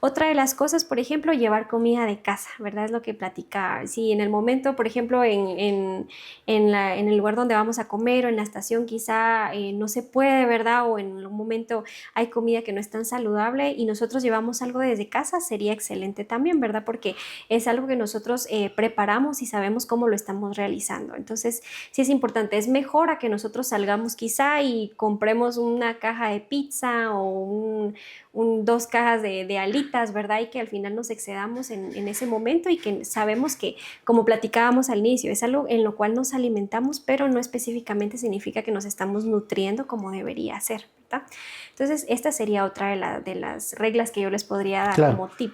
Otra de las cosas, por ejemplo, llevar comida de casa, ¿verdad? Es lo que platicaba. Si en el momento, por ejemplo, en el lugar donde vamos a comer o en la estación quizá no se puede, ¿verdad? O en un momento hay comida que no es tan saludable y nosotros llevamos algo desde casa, sería excelente también, ¿verdad? Porque es algo que nosotros preparamos y sabemos cómo lo estamos realizando. Entonces, sí es importante, es mejor a que nosotros salgamos quizá y compremos una caja de pizza o 2 cajas de alitas, ¿verdad? Y que al final nos excedamos en ese momento y que sabemos que, como platicábamos al inicio, es algo en lo cual nos alimentamos, pero no específicamente significa que nos estamos nutriendo como debería ser, ¿verdad? Entonces, esta sería otra de las reglas que yo les podría dar como tip.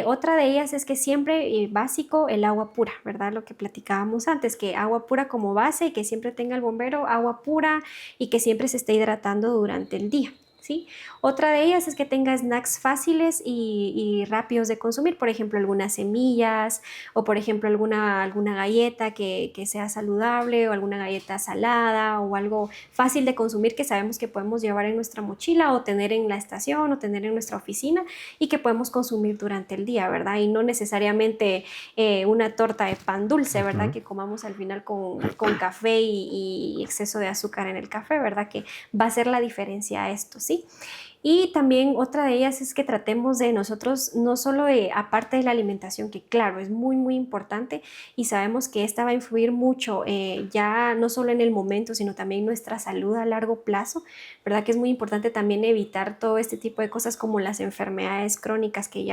Otra de ellas es que siempre básico el agua pura, ¿verdad? Lo que platicábamos antes, que agua pura como base, que siempre tenga el bombero agua pura y que siempre se esté hidratando durante el día. ¿Sí? Otra de ellas es que tenga snacks fáciles y rápidos de consumir, por ejemplo, algunas semillas o por ejemplo alguna galleta que sea saludable o alguna galleta salada o algo fácil de consumir que sabemos que podemos llevar en nuestra mochila o tener en la estación o tener en nuestra oficina y que podemos consumir durante el día, ¿verdad? Y no necesariamente una torta de pan dulce, ¿verdad? Que comamos al final con café y exceso de azúcar en el café, ¿verdad? Que va a hacer la diferencia a esto, ¿sí? Y también otra de ellas es que tratemos de nosotros, no solo aparte de la alimentación, que claro, es muy importante y sabemos que esta va a influir mucho ya no solo en el momento, sino también nuestra salud a largo plazo, ¿verdad? Que es muy importante también evitar todo este tipo de cosas como las enfermedades crónicas que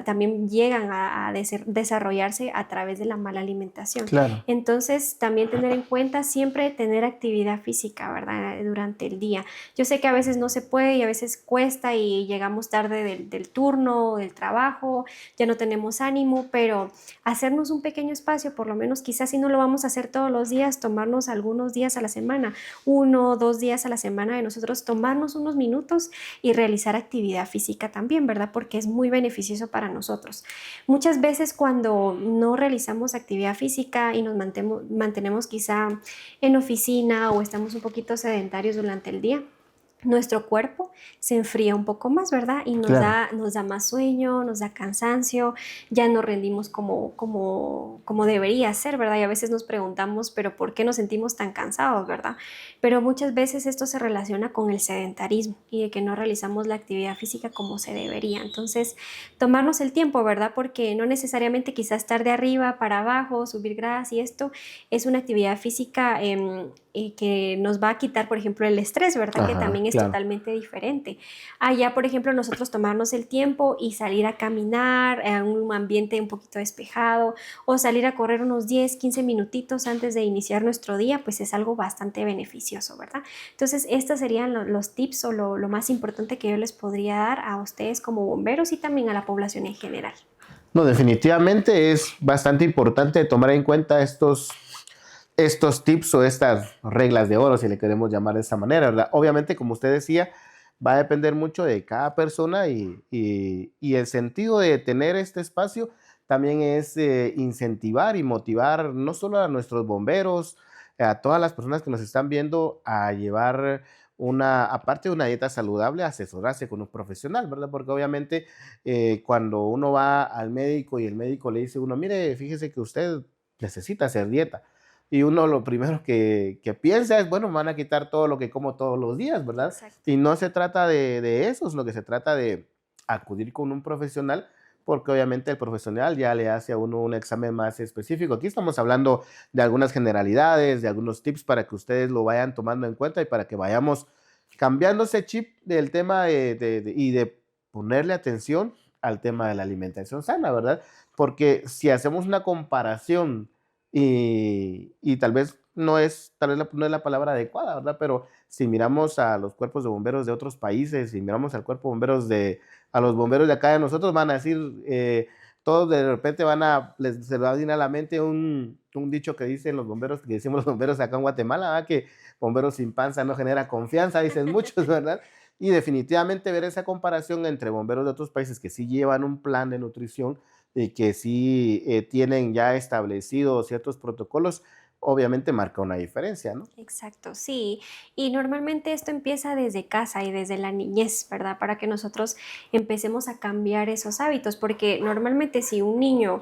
también llegan a desarrollarse a través de la mala alimentación. Claro. Entonces, también tener en cuenta siempre tener actividad física, ¿verdad? Durante el día. Yo sé que a veces no se puede y a veces cuesta y llegamos tarde del turno, del trabajo, ya no tenemos ánimo, pero hacernos un pequeño espacio, por lo menos quizás si no lo vamos a hacer todos los días, tomarnos algunos días a la semana, 1 o 2 días a la semana de nosotros, tomarnos unos minutos y realizar actividad física también, ¿verdad? Porque es muy beneficioso para nosotros. Muchas veces cuando no realizamos actividad física y nos mantenemos quizá en oficina o estamos un poquito sedentarios durante el día, nuestro cuerpo se enfría un poco más, ¿verdad? Y Claro. nos da más sueño, nos da cansancio, ya no rendimos como debería ser, ¿verdad? Y a veces nos preguntamos, pero ¿por qué nos sentimos tan cansados, ¿verdad? Pero muchas veces esto se relaciona con el sedentarismo y de que no realizamos la actividad física como se debería. Entonces, tomarnos el tiempo, ¿verdad? Porque no necesariamente quizás estar de arriba para abajo, subir gradas y esto es una actividad física que nos va a quitar, por ejemplo, el estrés, ¿verdad? Que Ajá, también es claro. totalmente diferente. Allá, por ejemplo, nosotros tomarnos el tiempo y salir a caminar en un ambiente un poquito despejado o salir a correr unos 10, 15 minutitos antes de iniciar nuestro día, pues es algo bastante beneficioso, ¿verdad? Entonces, estos serían los tips o lo más importante que yo les podría dar a ustedes como bomberos y también a la población en general. No, definitivamente es bastante importante tomar en cuenta estos tips o estas reglas de oro, si le queremos llamar de esa manera, ¿verdad? Obviamente, como usted decía, va a depender mucho de cada persona y el sentido de tener este espacio también es incentivar y motivar no solo a nuestros bomberos, a todas las personas que nos están viendo a llevar aparte de una dieta saludable, asesorarse con un profesional, ¿verdad? Porque obviamente cuando uno va al médico y el médico le dice a uno, mire, fíjese que usted necesita hacer dieta. Y uno lo primero que piensa es, bueno, me van a quitar todo lo que como todos los días, ¿verdad? Exacto. Y no se trata de eso, sino que se trata de acudir con un profesional, porque obviamente el profesional ya le hace a uno un examen más específico. Aquí estamos hablando de algunas generalidades, de algunos tips para que ustedes lo vayan tomando en cuenta y para que vayamos cambiando ese chip del tema y de ponerle atención al tema de la alimentación sana, ¿verdad? Porque si hacemos una comparación y tal vez no es la palabra adecuada, ¿verdad? Pero si miramos a los cuerpos de bomberos de otros países, si miramos al cuerpo de bomberos a los bomberos de acá de nosotros, van a decir, todos de repente se va a venir a la mente un dicho que dicen los bomberos, que decimos los bomberos acá en Guatemala, ¿verdad? Que bomberos sin panza no genera confianza, dicen muchos, ¿verdad? Y definitivamente ver esa comparación entre bomberos de otros países que sí llevan un plan de nutrición y que sí tienen ya establecidos ciertos protocolos, obviamente marca una diferencia, ¿no? Exacto, sí. Y normalmente esto empieza desde casa y desde la niñez, ¿verdad? Para que nosotros empecemos a cambiar esos hábitos, porque normalmente si un niño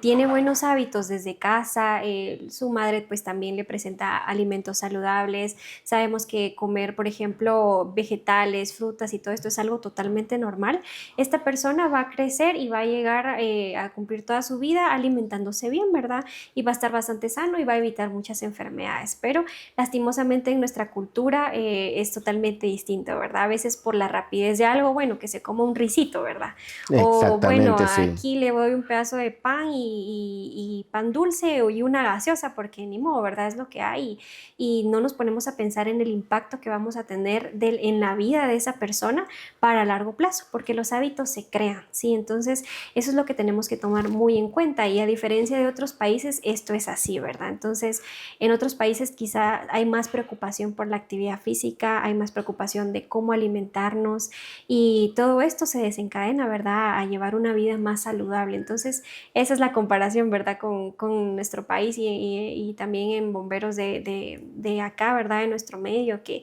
tiene buenos hábitos desde casa, su madre pues también le presenta alimentos saludables, sabemos que comer, por ejemplo, vegetales, frutas y todo esto es algo totalmente normal, esta persona va a crecer y va a llegar a cumplir toda su vida alimentándose bien, ¿verdad? Y va a estar bastante sano y va a evitar muchas enfermedades. Pero lastimosamente en nuestra cultura es totalmente distinto, ¿verdad? A veces por la rapidez de algo, bueno, que se coma un risito, ¿verdad? O bueno, Exactamente, sí. aquí le doy un pedazo de pan y pan dulce y una gaseosa, porque ni modo, ¿verdad? Es lo que hay. Y no nos ponemos a pensar en el impacto que vamos a tener en la vida de esa persona para largo plazo, porque los hábitos se crean, ¿sí? Entonces, eso es lo que tenemos que tomar muy en cuenta y a diferencia de otros países, esto es así, ¿verdad? Entonces, en otros países quizá hay más preocupación por la actividad física, hay más preocupación de cómo alimentarnos y todo esto se desencadena, ¿verdad? A llevar una vida más saludable. Entonces, esa es la comparación, ¿verdad? Con nuestro país y también en bomberos de acá, ¿verdad? De nuestro medio, que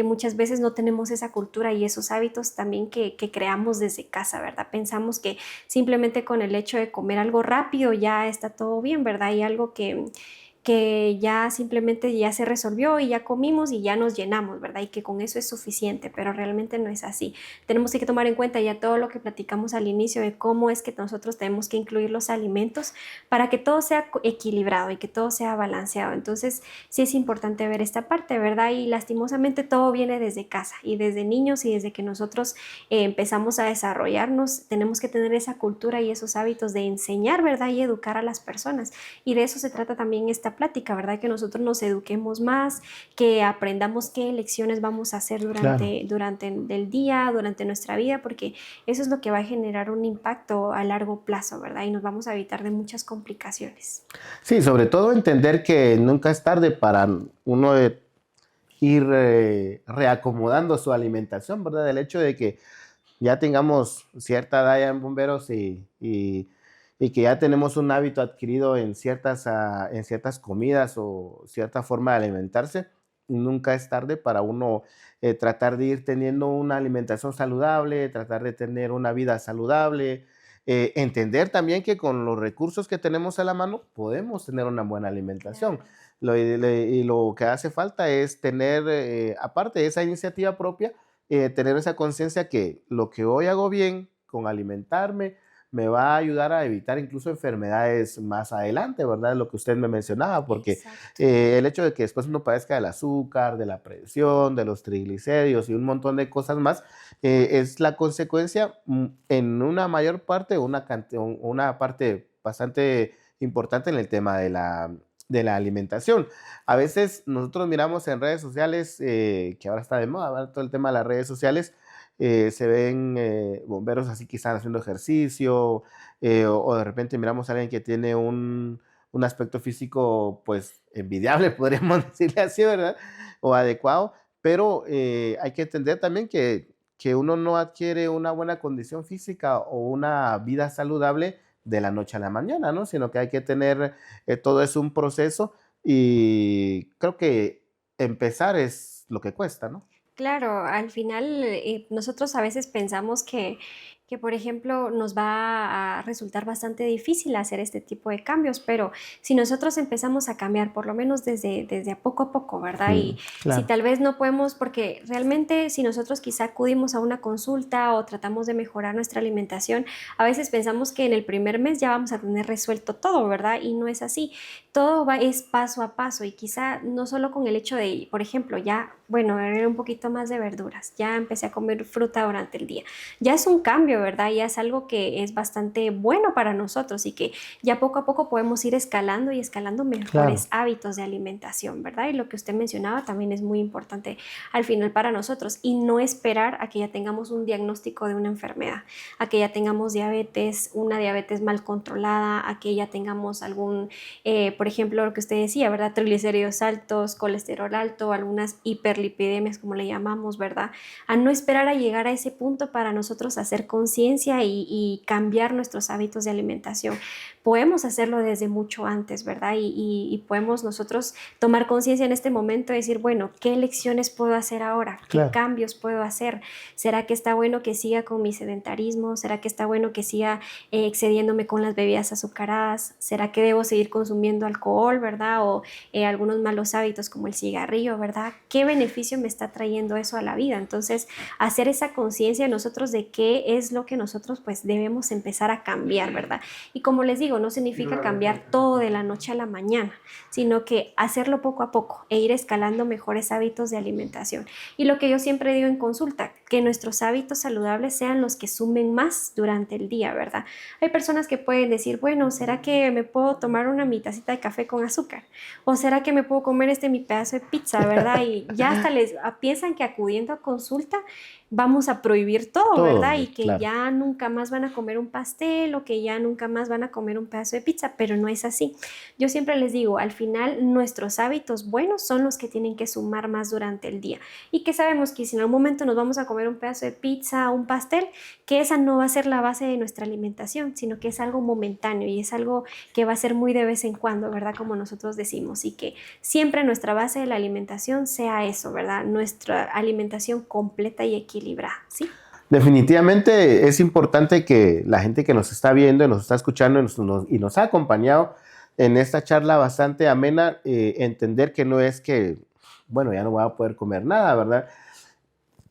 muchas veces no tenemos esa cultura y esos hábitos también que creamos desde casa, ¿verdad? Pensamos que simplemente con el hecho de comer algo rápido ya está todo bien, ¿verdad? Y algo que ya simplemente ya se resolvió y ya comimos y ya nos llenamos, ¿verdad? Y que con eso es suficiente, pero realmente no es así. Tenemos que tomar en cuenta ya todo lo que platicamos al inicio de cómo es que nosotros tenemos que incluir los alimentos para que todo sea equilibrado y que todo sea balanceado. Entonces, sí es importante ver esta parte, ¿verdad? Y lastimosamente todo viene desde casa y desde niños y desde que nosotros empezamos a desarrollarnos, tenemos que tener esa cultura y esos hábitos de enseñar, ¿verdad? Y educar a las personas. Y de eso se trata también esta plática, ¿verdad? Que nosotros nos eduquemos más, que aprendamos qué lecciones vamos a hacer Claro. durante el día, durante nuestra vida, porque eso es lo que va a generar un impacto a largo plazo, ¿verdad? Y nos vamos a evitar de muchas complicaciones. Sí, sobre todo entender que nunca es tarde para uno ir reacomodando su alimentación, ¿verdad? El hecho de que ya tengamos cierta edad ya en bomberos y que ya tenemos un hábito adquirido en ciertas comidas o cierta forma de alimentarse, nunca es tarde para uno tratar de ir teniendo una alimentación saludable, tratar de tener una vida saludable, entender también que con los recursos que tenemos a la mano podemos tener una buena alimentación. Claro. Y lo que hace falta es tener, aparte de esa iniciativa propia, tener esa conciencia que lo que hoy hago bien con alimentarme me va a ayudar a evitar incluso enfermedades más adelante, ¿verdad? Lo que usted me mencionaba, porque Exacto. el hecho de que después uno padezca del azúcar, de la presión, de los triglicéridos y un montón de cosas más, es la consecuencia en una mayor parte, una parte bastante importante en el tema de la alimentación. A veces nosotros miramos en redes sociales, que ahora está de moda, ¿verdad? Todo el tema de las redes sociales, se ven bomberos así que están haciendo ejercicio, o de repente miramos a alguien que tiene un aspecto físico pues envidiable, podríamos decirle así, ¿verdad? O adecuado, pero hay que entender también que uno no adquiere una buena condición física o una vida saludable de la noche a la mañana, ¿no? Sino que hay que tener, todo es un proceso y creo que empezar es lo que cuesta, ¿no? Claro, al final nosotros a veces pensamos por ejemplo, nos va a resultar bastante difícil hacer este tipo de cambios, pero si nosotros empezamos a cambiar, por lo menos desde a poco, ¿verdad? Y si Claro, tal vez no podemos, porque realmente si nosotros quizá acudimos a una consulta o tratamos de mejorar nuestra alimentación, a veces pensamos que en el primer mes ya vamos a tener resuelto todo, ¿verdad? Y no es así. Todo va, es paso a paso y quizá no solo con el hecho de, por ejemplo, ya, bueno, agregar un poquito más de verduras, ya empecé a comer fruta durante el día. Ya es un cambio, ¿verdad? Ya es algo que es bastante bueno para nosotros y que ya poco a poco podemos ir escalando y escalando mejores claro, hábitos de alimentación, ¿verdad? Y lo que usted mencionaba también es muy importante al final para nosotros y no esperar a que ya tengamos un diagnóstico de una enfermedad, a que ya tengamos diabetes, una diabetes mal controlada, a que ya tengamos algún, por ejemplo, lo que usted decía, ¿verdad? Triglicéridos altos, colesterol alto, algunas hiperlipidemias, como le llamamos, ¿verdad? A no esperar a llegar a ese punto para nosotros hacer conciencia y cambiar nuestros hábitos de alimentación. Podemos hacerlo desde mucho antes, ¿verdad? Y podemos nosotros tomar conciencia en este momento y decir, bueno, ¿qué elecciones puedo hacer ahora? ¿Qué claro. cambios puedo hacer? ¿Será que está bueno que siga con mi sedentarismo? ¿Será que está bueno que siga excediéndome con las bebidas azucaradas? ¿Será que debo seguir consumiendo alcohol, ¿verdad? O algunos malos hábitos como el cigarrillo, ¿verdad? ¿Qué beneficio me está trayendo eso a la vida? Entonces, hacer esa conciencia de nosotros de qué es lo que nosotros pues debemos empezar a cambiar, ¿verdad? Y como les digo, no significa cambiar todo de la noche a la mañana, sino que hacerlo poco a poco e ir escalando mejores hábitos de alimentación. Y lo que yo siempre digo en consulta, que nuestros hábitos saludables sean los que sumen más durante el día, ¿verdad? Hay personas que pueden decir, bueno, ¿será que me puedo tomar una mi tacita de café con azúcar? ¿O será que me puedo comer mi pedazo de pizza, ¿verdad? Y ya hasta les piensan que acudiendo a consulta vamos a prohibir todo, ¿verdad? Todo, Y que claro. ya nunca más van a comer un pastel o que ya nunca más van a comer un pedazo de pizza, pero no es así. Yo siempre les digo, al final nuestros hábitos buenos son los que tienen que sumar más durante el día y que sabemos que si en algún momento nos vamos a comer un pedazo de pizza o un pastel, que esa no va a ser la base de nuestra alimentación, sino que es algo momentáneo y es algo que va a ser muy de vez en cuando, ¿verdad? Como nosotros decimos, y que siempre nuestra base de la alimentación sea eso, ¿verdad? Nuestra alimentación completa y equilibrada, ¿sí? Definitivamente es importante que la gente que nos está viendo y nos está escuchando y nos ha acompañado en esta charla bastante amena, entender que no es que, bueno, ya no voy a poder comer nada, ¿verdad?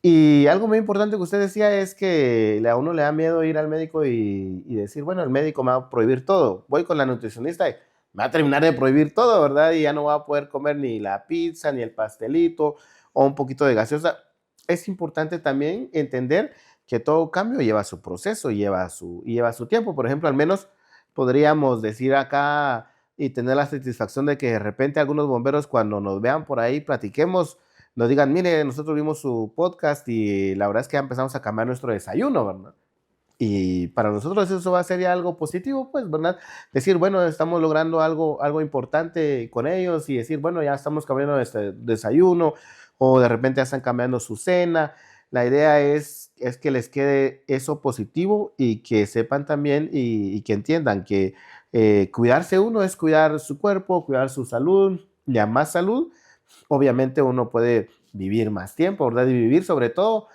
Y algo muy importante que usted decía es que a uno le da miedo ir al médico y decir, bueno, el médico me va a prohibir todo. Voy con la nutricionista y me va a terminar de prohibir todo, ¿verdad? Y ya no voy a poder comer ni la pizza, ni el pastelito o un poquito de gaseosa. Es importante también entender que todo cambio lleva su proceso, y lleva su tiempo. Por ejemplo, al menos podríamos decir acá y tener la satisfacción de que de repente algunos bomberos cuando nos vean por ahí platiquemos nos digan, mire, nosotros vimos su podcast y la verdad es que ya empezamos a cambiar nuestro desayuno, ¿verdad? Y para nosotros eso va a ser ya algo positivo, pues, ¿verdad? Decir, bueno, estamos logrando algo importante con ellos y decir, bueno, ya estamos cambiando este desayuno o de repente ya están cambiando su cena. La idea es que les quede eso positivo y que sepan también y que entiendan que cuidarse uno es cuidar su cuerpo, cuidar su salud, y a más salud, obviamente uno puede vivir más tiempo, ¿verdad? Y vivir sobre todo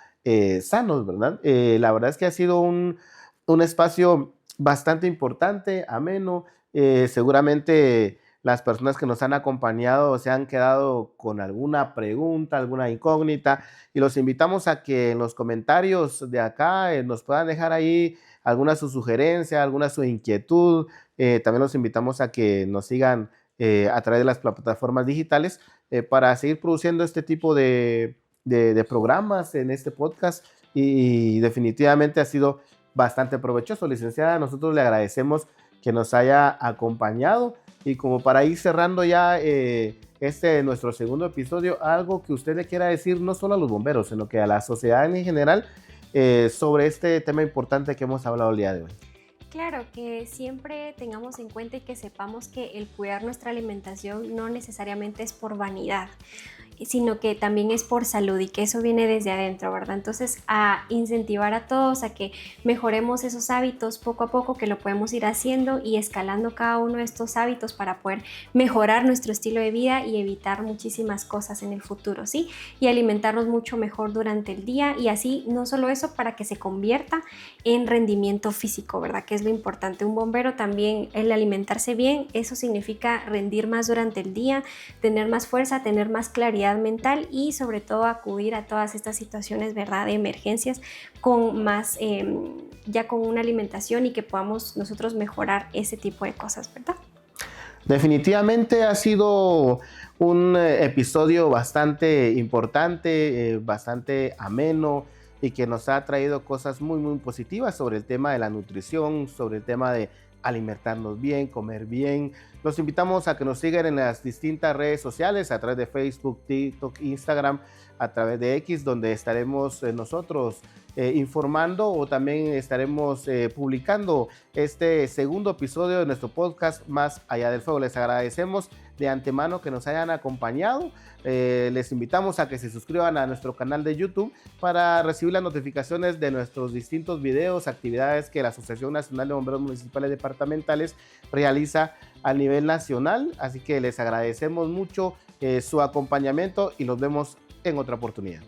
sanos, ¿verdad? La verdad es que ha sido un espacio bastante importante, ameno. Seguramente las personas que nos han acompañado se han quedado con alguna pregunta, alguna incógnita, y los invitamos a que en los comentarios de acá nos puedan dejar ahí alguna su sugerencia, alguna su inquietud. También los invitamos a que nos sigan a través de las plataformas digitales para seguir produciendo este tipo de programas en este podcast, y definitivamente ha sido bastante provechoso. Licenciada, nosotros le agradecemos que nos haya acompañado, y como para ir cerrando ya nuestro segundo episodio, algo que usted le quiera decir no solo a los bomberos, sino que a la sociedad en general sobre este tema importante que hemos hablado el día de hoy. Claro, que siempre tengamos en cuenta y que sepamos que el cuidar nuestra alimentación no necesariamente es por vanidad, sino que también es por salud y que eso viene desde adentro, ¿verdad? Entonces, a incentivar a todos a que mejoremos esos hábitos poco a poco, que lo podemos ir haciendo y escalando cada uno de estos hábitos para poder mejorar nuestro estilo de vida y evitar muchísimas cosas en el futuro, ¿sí? Y alimentarnos mucho mejor durante el día, y así no solo eso, para que se convierta en rendimiento físico, ¿verdad? Que es lo importante. Un bombero también, el alimentarse bien, eso significa rendir más durante el día, tener más fuerza, tener más claridad mental y sobre todo acudir a todas estas situaciones, ¿verdad?, de emergencias con más, ya con una alimentación, y que podamos nosotros mejorar ese tipo de cosas, ¿verdad? Definitivamente ha sido un episodio bastante importante, bastante ameno, y que nos ha traído cosas muy, muy positivas sobre el tema de la nutrición, sobre el tema de alimentarnos bien, comer bien. Los invitamos a que nos sigan en las distintas redes sociales, a través de Facebook, TikTok, Instagram, a través de X, donde estaremos nosotros informando, o también estaremos publicando este segundo episodio de nuestro podcast Más Allá del Fuego. Les agradecemos de antemano que nos hayan acompañado. Les invitamos a que se suscriban a nuestro canal de YouTube para recibir las notificaciones de nuestros distintos videos, actividades que la Asociación Nacional de Bomberos Municipales Departamentales realiza a nivel nacional. Así que les agradecemos mucho su acompañamiento y los vemos en otra oportunidad.